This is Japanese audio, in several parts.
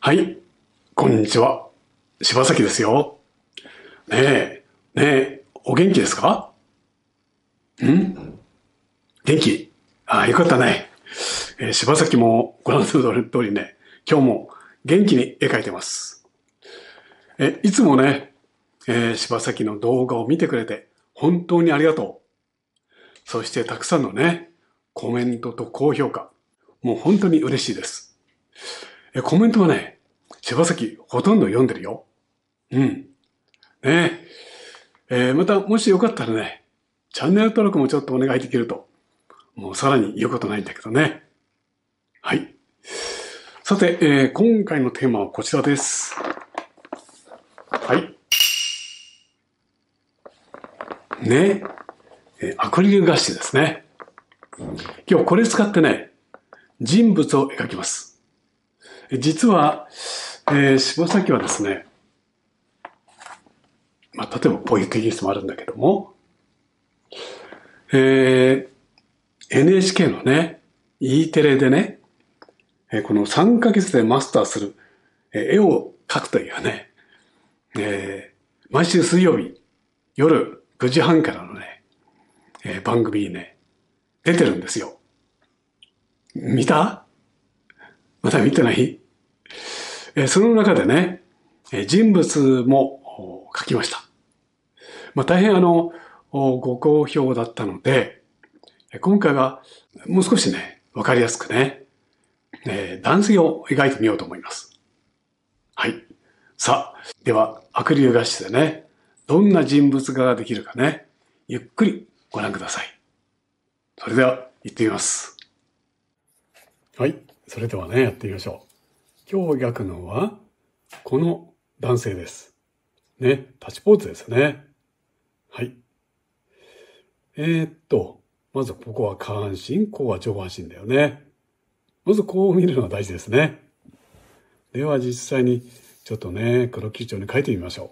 はい、こんにちは。柴崎ですよ。お元気ですか？元気？よかったね。柴崎もご覧の通りね、今日も元気に絵描いてます。いつもね、柴崎の動画を見てくれて本当にありがとう。そしてたくさんのね、コメントと高評価。もう本当に嬉しいです。コメントはね、柴崎ほとんど読んでるよ。うん。ねまた、もしよかったらね、チャンネル登録もちょっとお願いできると、もうさらに言うことないんだけどね。はい。さて、今回のテーマはこちらです。はい。アクリル画紙ですね。今日これ使ってね、人物を描きます。実は、柴崎はですね、例えばこういうテキストもあるんだけども、NHK のね、E テレでね、この3ヶ月でマスターする絵を描くというね、毎週水曜日夜9時半からのね、番組にね、出てるんですよ。見た？まだ見てない？その中でね、人物も描きました。大変ご好評だったので、今回はもう少しね、わかりやすくね、男性を描いてみようと思います。はい。さあ、では、アクリル画紙でね、どんな人物画ができるかね、ゆっくりご覧ください。それでは、行ってみます。はい。それではね、やってみましょう。今日描くのは、この男性です。ね、立ちポーズですね。はい。まずここは下半身、ここは上半身だよね。まずこう見るのが大事ですね。では実際にちょっとね、黒基調に書いてみましょ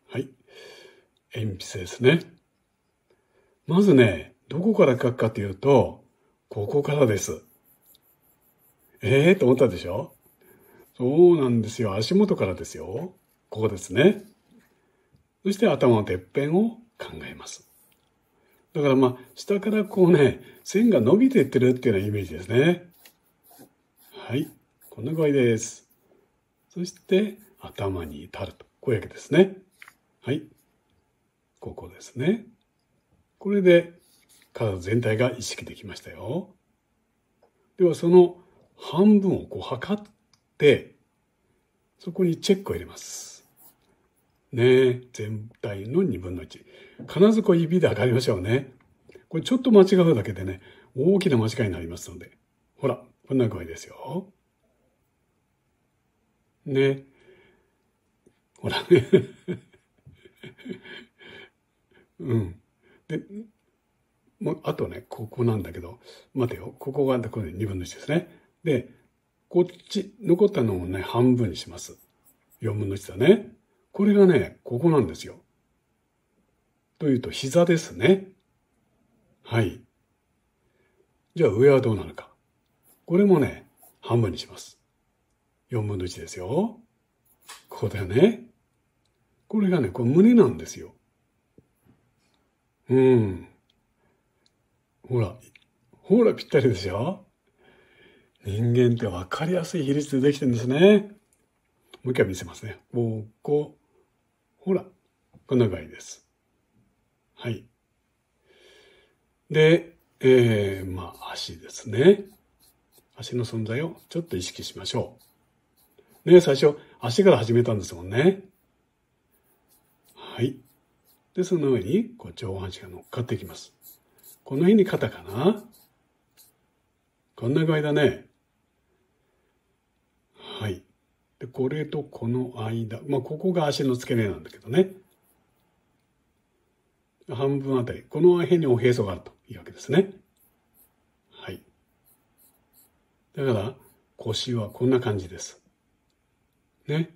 う。はい。鉛筆ですね。まずね、どこから書くかというと、ここからです。と思ったでしょ？そうなんですよ。足元からですよ。ここですね。そして頭のてっぺんを考えます。だから下からこうね、線が伸びていってるっていうようなイメージですね。はい。こんな具合です。そして、頭に至ると。こういうわけですね。はい。ここですね。これで、体全体が意識できましたよ。では、その半分をこう測って、そこにチェックを入れます。ね、全体の1分の1。必ずこう指で測りましょうね。これちょっと間違うだけでね、大きな間違いになりますので。ほら、こんな具合ですよ。ね。ほらね。うん。で、あとね、ここなんだけど、待てよ。ここがこれ2分の1ですね。で、こっち、残ったのをね、半分にします。4分の1だね。これがね、ここなんですよ。というと、膝ですね。はい。じゃあ、上はどうなるか。これもね、半分にします。4分の1ですよ。ここだよね。これがね、これ胸なんですよ。うん。ほら、ほら、ぴったりでしょ？人間って分かりやすい比率でできてるんですね。もう一回見せますね。ここ、ほら、こんな具合です。はい。で、足ですね。足の存在をちょっと意識しましょう。ね、最初、足から始めたんですもんね。はい。で、その上に、上半身が乗っかっていきます。この辺に肩かな？こんな具合だね。はい。で、これとこの間、ここが足の付け根なんだけどね。半分あたり、この辺におへそがあるというわけですね。はい。だから、腰はこんな感じです。ね。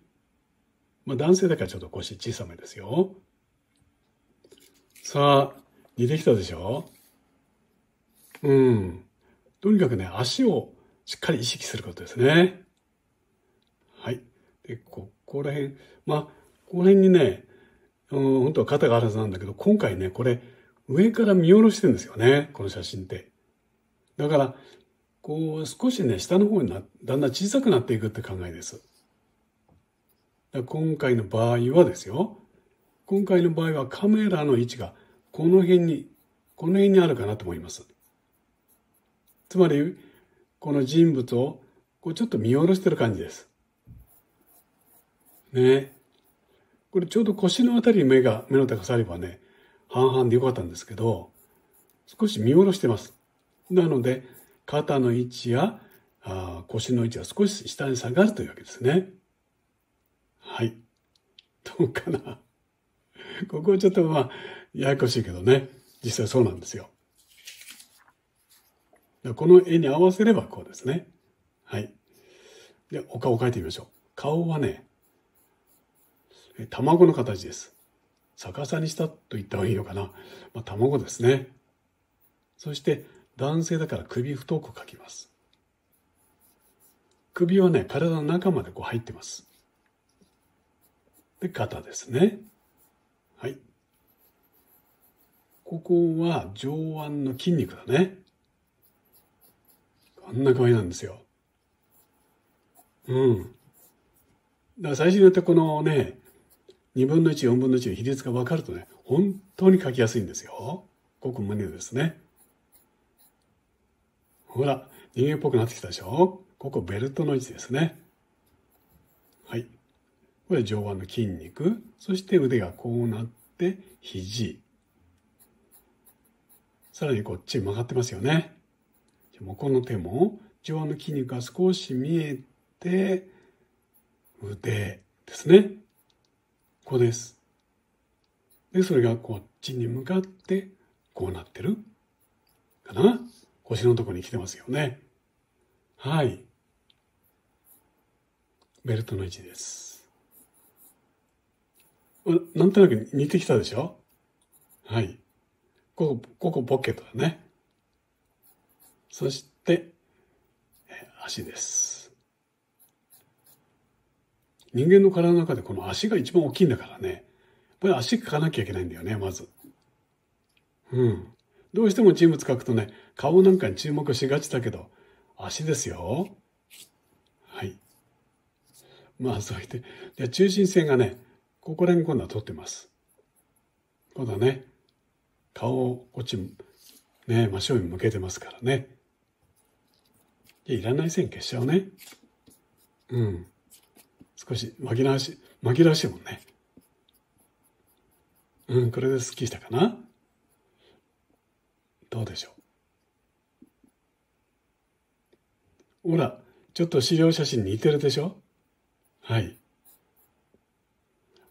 男性だからちょっと腰小さめですよ。さあ、似てきたでしょ？うん。とにかくね、足をしっかり意識することですね。で、ここら辺、まあ、この辺にね、本当は肩があるはずなんだけど、今回ね、これ、上から見下ろしてるんですよね、この写真って。だから、こう、少しね、下の方にだんだん小さくなっていくって考えです。今回の場合はですよ、今回の場合はカメラの位置がこの辺にあるかなと思います。つまり、この人物をこうちょっと見下ろしてる感じです。ね。これちょうど腰のあたりに目の高さあればね、半々でよかったんですけど、少し見下ろしてます。なので、肩の位置や腰の位置が少し下に下がるというわけですね。はい。どうかな。ここはちょっとややこしいけどね。実際そうなんですよ。この絵に合わせればこうですね。はい。で、お顔を描いてみましょう。顔はね、卵の形です。逆さにしたと言った方がいいのかな。卵ですね。そして男性だから首太く描きます。首はね、体の中までこう入ってます。で、肩ですね。はい。ここは上腕の筋肉だね。こんな感じなんですよ。だから最初にやってこのね、2分の1、4分の1の比率が分かるとね、本当に書きやすいんですよ。ここ胸ですね。ほら、人間っぽくなってきたでしょ。ここベルトの位置ですね。はい。これ上腕の筋肉。そして腕がこうなって肘。さらにこっち曲がってますよね。もうこの手も上腕の筋肉が少し見えて、腕ですね。ここです。で、それがこっちに向かってこうなってるかな。腰のところに来てますよね。はい。ベルトの位置です。なんとなく似てきたでしょ。はい。ここポケットだね。そして、足です。人間の体の中でこの足が一番大きいんだからね。やっぱり足描かなきゃいけないんだよね、まず。どうしても人物描くとね、顔なんかに注目しがちだけど、足ですよ。はい。そう言って、じゃ中心線がね、ここら辺今度は取ってます。今度はね、顔をこっち、ね、真正面向けてますからね。いらない線消しちゃうね。少し紛らわしいもんね。これでスッキリしたかな。どうでしょう。ほら、ちょっと資料写真に似てるでしょ。はい。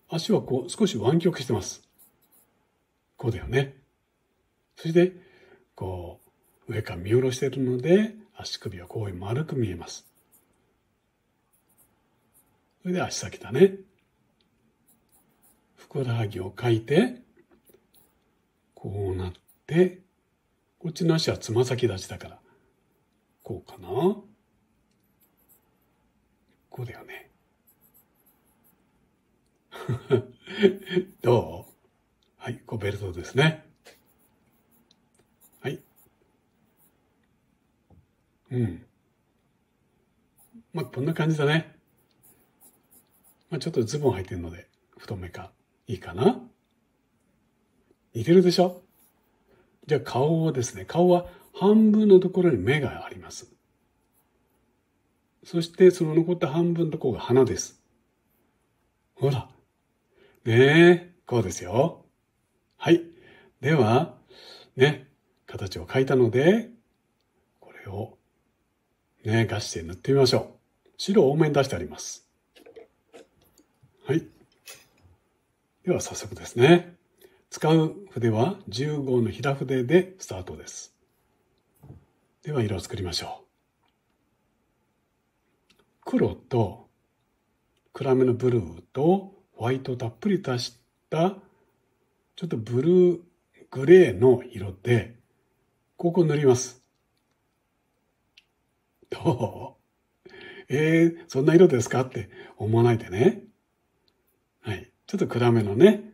足はこう少し湾曲してます。こうだよね。そして、こう、上から見下ろしているので、足首はこういう丸く見えます。それで足先だね。ふくらはぎをかいて、こうなって、こっちの足はつま先立ちだから、こうかな。こうだよね。どう？はい、こうベルトですね。はい。こんな感じだね。ちょっとズボン履いてるので、太めか。いいかな？似てるでしょ？じゃあ顔をですね、顔は半分のところに目があります。そしてその残った半分のところが鼻です。ほら。ねえ、こうですよ。はい。では、ね、形を描いたので、これをね、ガシで塗ってみましょう。白を多めに出してあります。はい。では早速ですね。使う筆は10号の平筆でスタートです。では色を作りましょう。黒と暗めのブルーとホワイトをたっぷり足したちょっとブルーグレーの色でここを塗ります。どう？そんな色ですかって思わないでね。はい。ちょっと暗めのね、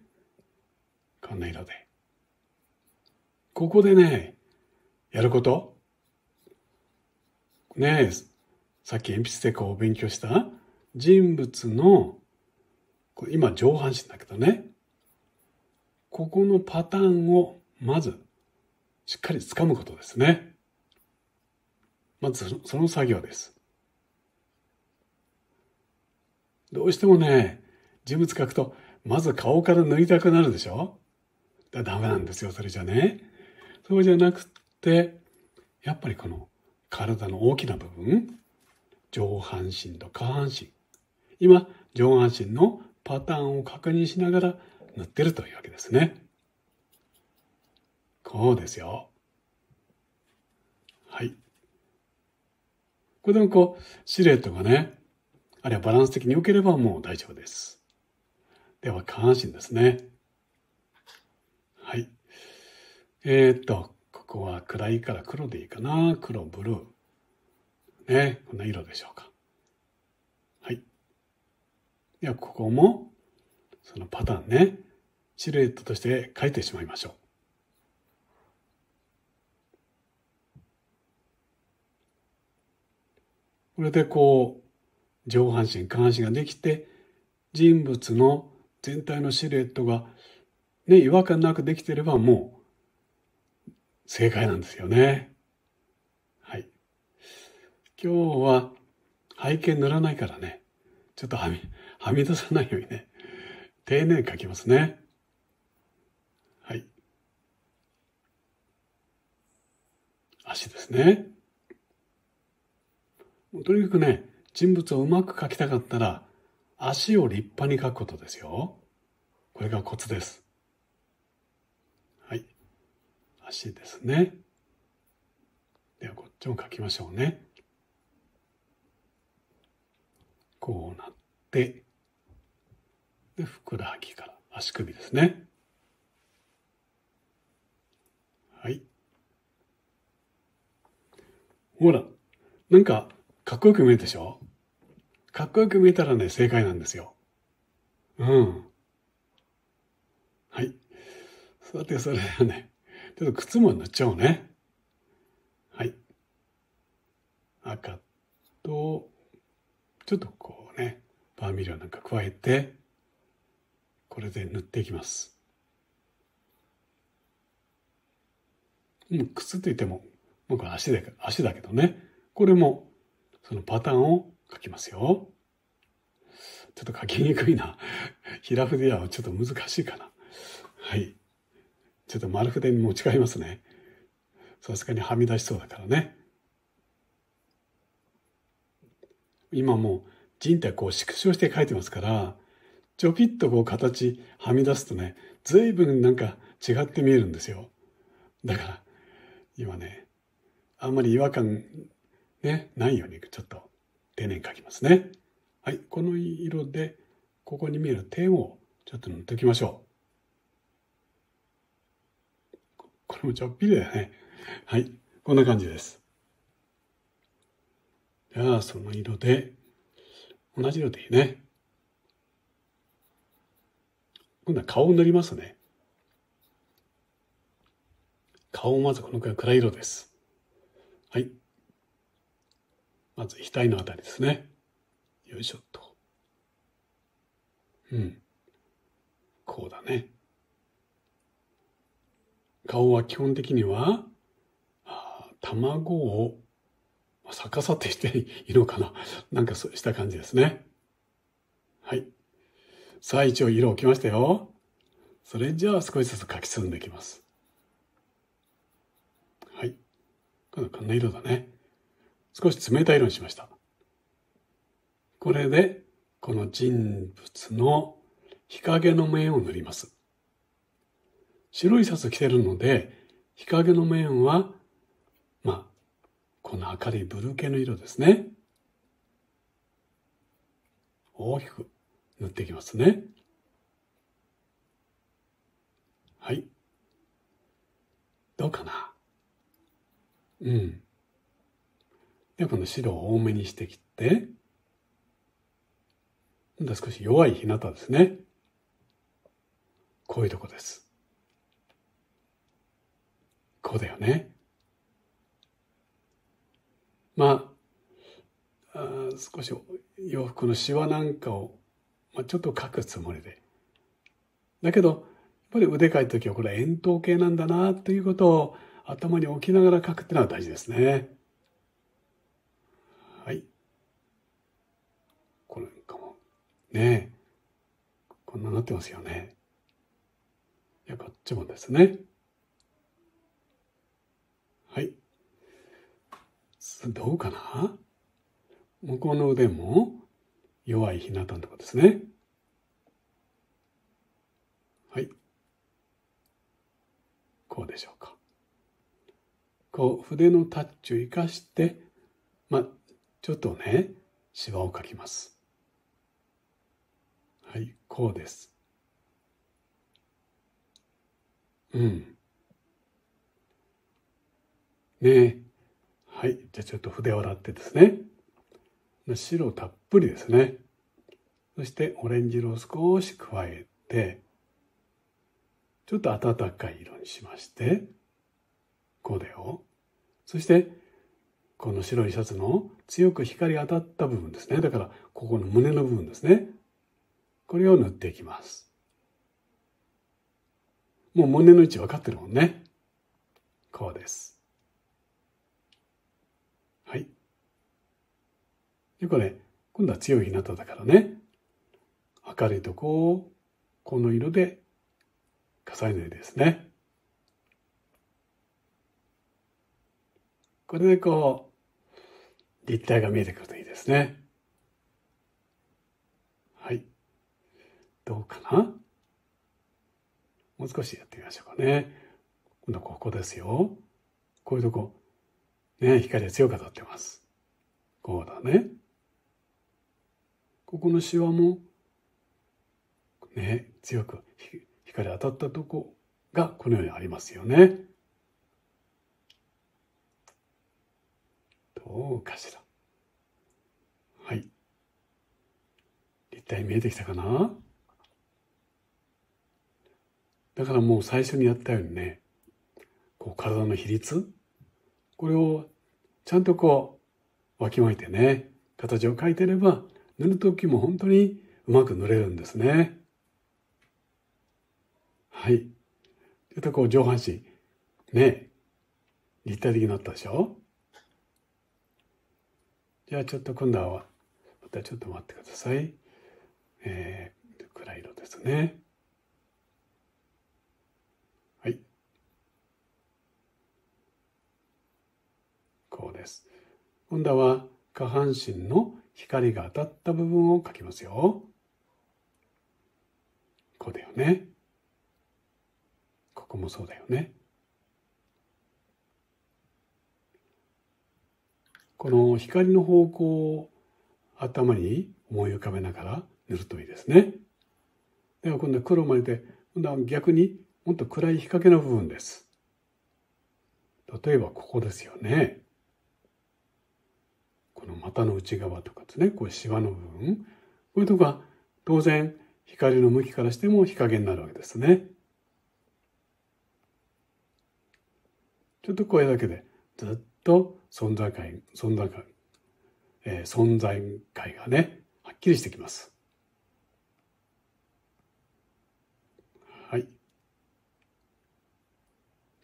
こんな色で。ここでね、やること。ねえ、さっき鉛筆でこう勉強した人物の、今上半身だけどね、ここのパターンをまずしっかり掴むことですね。まずその作業です。どうしてもね、人物描くと、まず顔から塗りたくなるでしょ。ダメなんですよ、それじゃね。そうじゃなくって、やっぱりこの体の大きな部分、上半身と下半身。今、上半身のパターンを確認しながら塗ってるというわけですね。こうですよ。はい。これでもこう、シルエットがね、あるいはバランス的に良ければもう大丈夫です。では、下半身ですね。はい。ここは暗いから黒でいいかな。黒、ブルー。ね、こんな色でしょうか。はい。では、ここも、そのパターンね、シルエットとして描いてしまいましょう。これでこう、上半身、下半身ができて、人物の全体のシルエットが、ね、違和感なくできていればもう正解なんですよね。はい。今日は背景塗らないからね、ちょっとはみ出さないようにね、丁寧に描きますね。はい。足ですね。とにかくね、人物をうまく描きたかったら、足を立派に描くことですよ。これがコツです。はい。足ですね。ではこっちも描きましょうね。こうなって、で、ふくらはぎから足首ですね。はい。ほら、なんか、かっこよく見えるでしょ？かっこよく見えたらね、正解なんですよ。うん。はい。さて、それはね、ちょっと靴も塗っちゃおうね。はい。赤と、ちょっとこうね、バーミリオンなんか加えて、これで塗っていきます。靴といっても、僕は足だけどね。これも、そのパターンを書きますよ。ちょっと書きにくいな。平筆はちょっと難しいかな。はい。ちょっと丸筆に持ち替えますね。さすがにはみ出しそうだからね。今もう人体こう縮小して書いてますから、ちょぴっとこう形はみ出すとね、随分なんか違って見えるんですよ。だから今ね、あんまり違和感ね、ないようにちょっと丁寧に書きますね。はい、この色でここに見える点をちょっと塗っておきましょう。これもちょっぴりだよね。はい、こんな感じです。じゃあその色で同じ色でいいね。今度は顔を塗りますね。顔をまずこのくらい暗い色です。はい。まず額のあたりですね。よいしょっと。うん。こうだね。顔は基本的には、卵を逆さってしていいのかな。なんかそうした感じですね。はい。さあ一応色をきましたよ。それじゃあ少しずつ描き進んでいきます。はい。こんな色だね。少し冷たい色にしました。これで、この人物の日陰の面を塗ります。白いシャツ着てるので、日陰の面は、この明るいブルー系の色ですね。大きく塗っていきますね。はい。どうかな？うん。で、この白を多めにしてきて、今度は少し弱い日向ですね。こういうとこです。こうだよね。少し洋服のシワなんかを、ちょっと描くつもりで。だけど、やっぱり腕描いた時はこれは円筒形なんだなということを頭に置きながら描くっていうのは大事ですね。はい。これなんかもね、こんななってますよね。こっちもですね。はい。どうかな？向こうの腕も弱い日向のところですね。はい。こうでしょうか。こう筆のタッチを生かして、ちょっとね、シワを描きます。はい、こうです。ね。はい、じゃあちょっと筆を洗ってですね。白たっぷりですね。そしてオレンジ色を少し加えて、ちょっと暖かい色にしまして、こうだよ。そして、この白いシャツの強く光が当たった部分ですね。だから、ここの胸の部分ですね。これを塗っていきます。もう胸の位置分かってるもんね。こうです。はい。で、これ、今度は強い日向だからね。明るいとこを、この色で重ねるですね。これでこう、立体が見えてくるといいですね。はい。どうかな？もう少しやってみましょうかね。今度はここですよ。こういうとこ、ね、光が強く当たってます。こうだね。ここのシワも、ね、強く光当たったとこがこのようにありますよね。どうかしら。はい。立体見えてきたかな？だからもう最初にやったようにね、こう体の比率、これをちゃんとこうわきまえてね、形を描いてれば、塗るときも本当にうまく塗れるんですね。はい。ちょっとこう上半身、ね、立体的になったでしょ？じゃあちょっと今度は、またちょっと待ってください。暗い色ですね。はい。こうです。今度は下半身の光が当たった部分を描きますよ。こうだよね。ここもそうだよね。この光の方向を頭に思い浮かべながら塗るといいですね。では今度は黒まで、今度は逆にもっと暗い日陰の部分です。例えばここですよね。この股の内側とかですね、こういうシワの部分。こういうとこは当然光の向きからしても日陰になるわけですね。ちょっとこれだけでずっと存在感がね、はっきりしてきます。はい。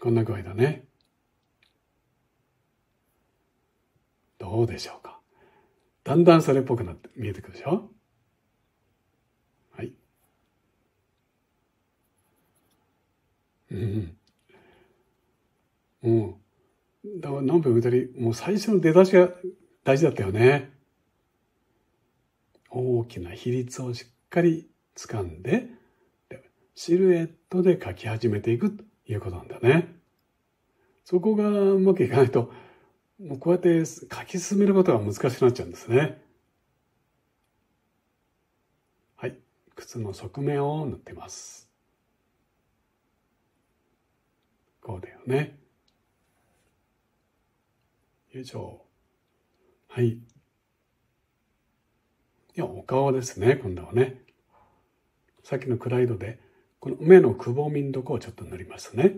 こんな具合だね。どうでしょうか。だんだんそれっぽくなって見えてくるでしょ？はい。だから何分見たり、もう最初の出だしが大事だったよね。大きな比率をしっかり掴んで、シルエットで描き始めていくということなんだね。そこがうまくいかないと、もうこうやって描き進めることが難しくなっちゃうんですね。はい。靴の側面を塗ってます。こうだよね。よいしょ。はい。や、お顔ですね、今度はね。さっきの暗い色で、この目のくぼみのとこをちょっと塗りますね。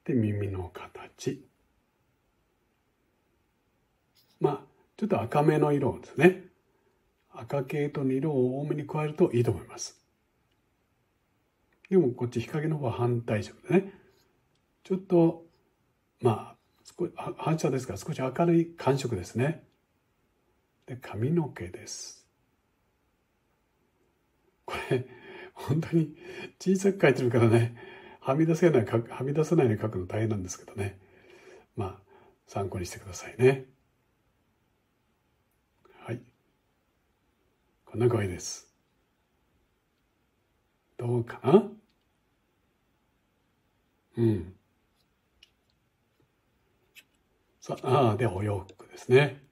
で、耳の形。ちょっと赤めの色ですね。赤系統の色を多めに加えるといいと思います。でもこっち日陰の方は反対色でね。ちょっと、少し反射ですが少し明るい寒色ですね。で、髪の毛です。これ、本当に小さく描いてるからね、はみ出さないように描くの大変なんですけどね。参考にしてくださいね。はい。こんな具合です。どうかな？うん。で、お洋服ですね。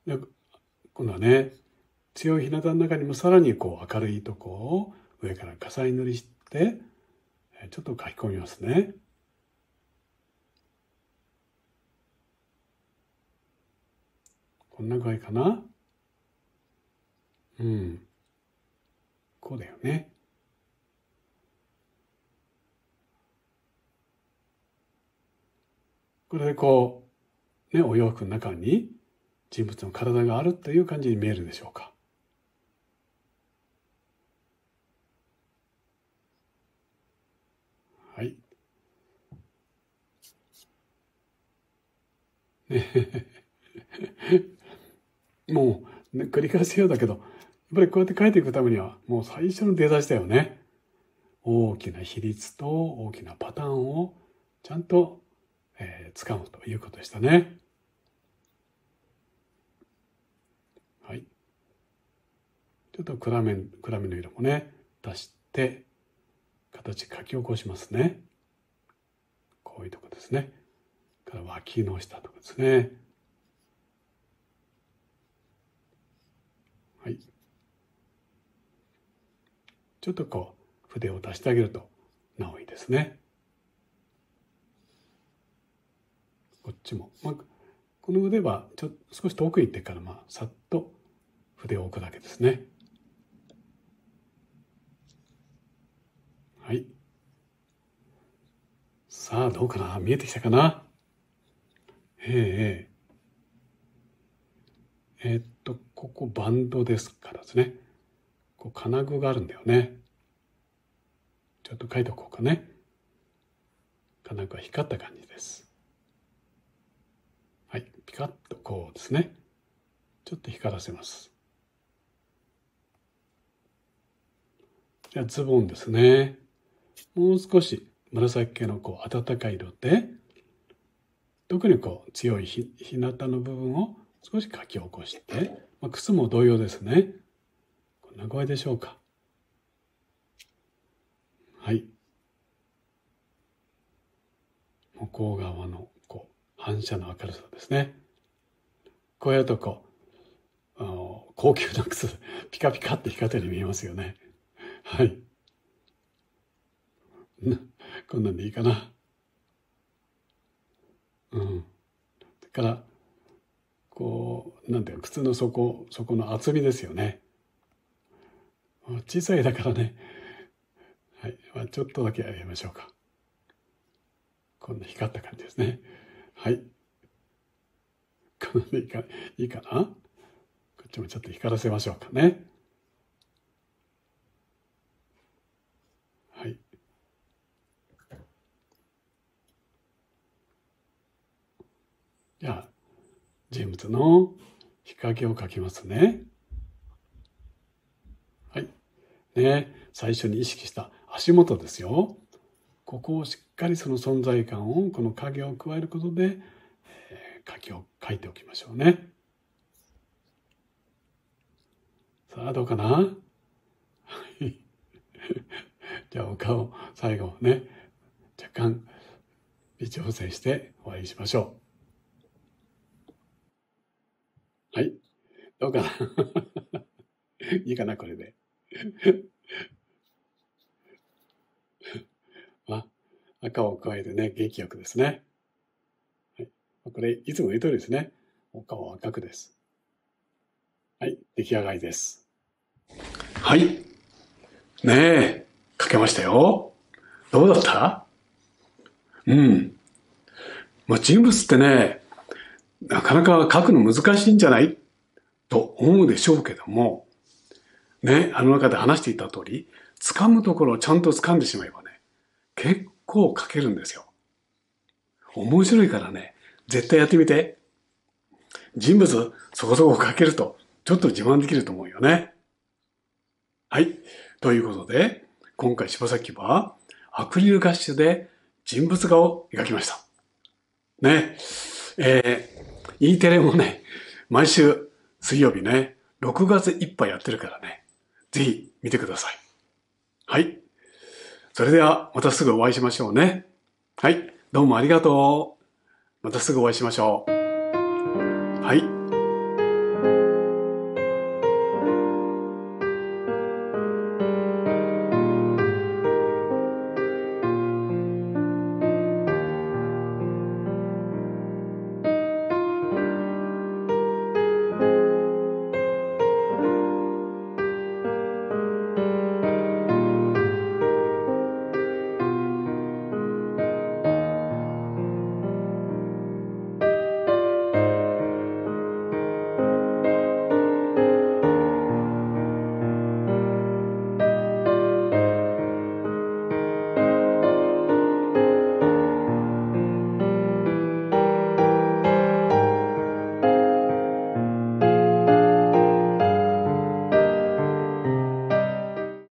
で、今度はね、強い日向の中にもさらにこう明るいとこを上から重ね塗りして、ちょっと書き込みますね。こんな具合かな？うん。こうだよね。これでこう、ね、お洋服の中に人物の体があるという感じに見えるでしょうか。はい。もう、ね、繰り返すようだけど、やっぱりこうやって書いていくためには、もう最初の出だしだよね。大きな比率と大きなパターンをちゃんと、使うということでしたね。はい。ちょっと暗めの色もね、足して、形書き起こしますね。こういうとこですね。から脇の下とかですね。はい。ちょっとこう、筆を出してあげると、なおいいですね。こっちも。この腕は少し遠く行ってから、さっと筆を置くだけですね。はい。さあ、どうかな？見えてきたかな？えここバンドですからですね。こう金具があるんだよね。ちょっと書いておこうかね。金具が光った感じです。はい。ピカッとこうですね。ちょっと光らせます。じゃあズボンですね。もう少し紫系のこう暖かい色で、特にこう強い日向の部分を少し書き起こして、靴も同様ですね。こんな具合でしょうか。はい。向こう側のこう反射の明るさですね。こうやるとこう、高級な靴、ピカピカって光ったように見えますよね。はい。こんなんでいいかな。うん。だから、こう、なんていうか、靴の底の厚みですよね。小さいだからね。はい。ちょっとだけやりましょうか。こんな光った感じですね。はい。こんなんでいいかな。こっちもちょっと光らせましょうかね。はい。じゃあ、人物の日陰を描きますね。はい。ね、最初に意識した足元ですよ。ここをしっかりその存在感を、この影を加えることで、描いておきましょうね。さあ、どうかな？じゃあ、お顔、最後ね、若干微調整して終わりにしましょう。はい。どうかな？いいかな、これで。赤を加えてね、元気よくですね。はい。これ、いつも言う通りですね。お顔は赤くです。はい、出来上がりです。はい。ねえ、描けましたよ。どうだった？うん。まあ、人物ってね、なかなか描くの難しいんじゃないと思うでしょうけども、ね、あの中で話していた通り、掴むところをちゃんと掴んでしまえばね、結構描けるんですよ。面白いからね、絶対やってみて。人物そこそこ描けると、ちょっと自慢できると思うよね。はい。ということで、今回柴崎はアクリルガッシュで人物画を描きました。ね。E テレもね、毎週水曜日ね、6月いっぱいやってるからね、ぜひ見てください。はい。それではまたすぐお会いしましょうね。はい。どうもありがとう。またすぐお会いしましょう。はい。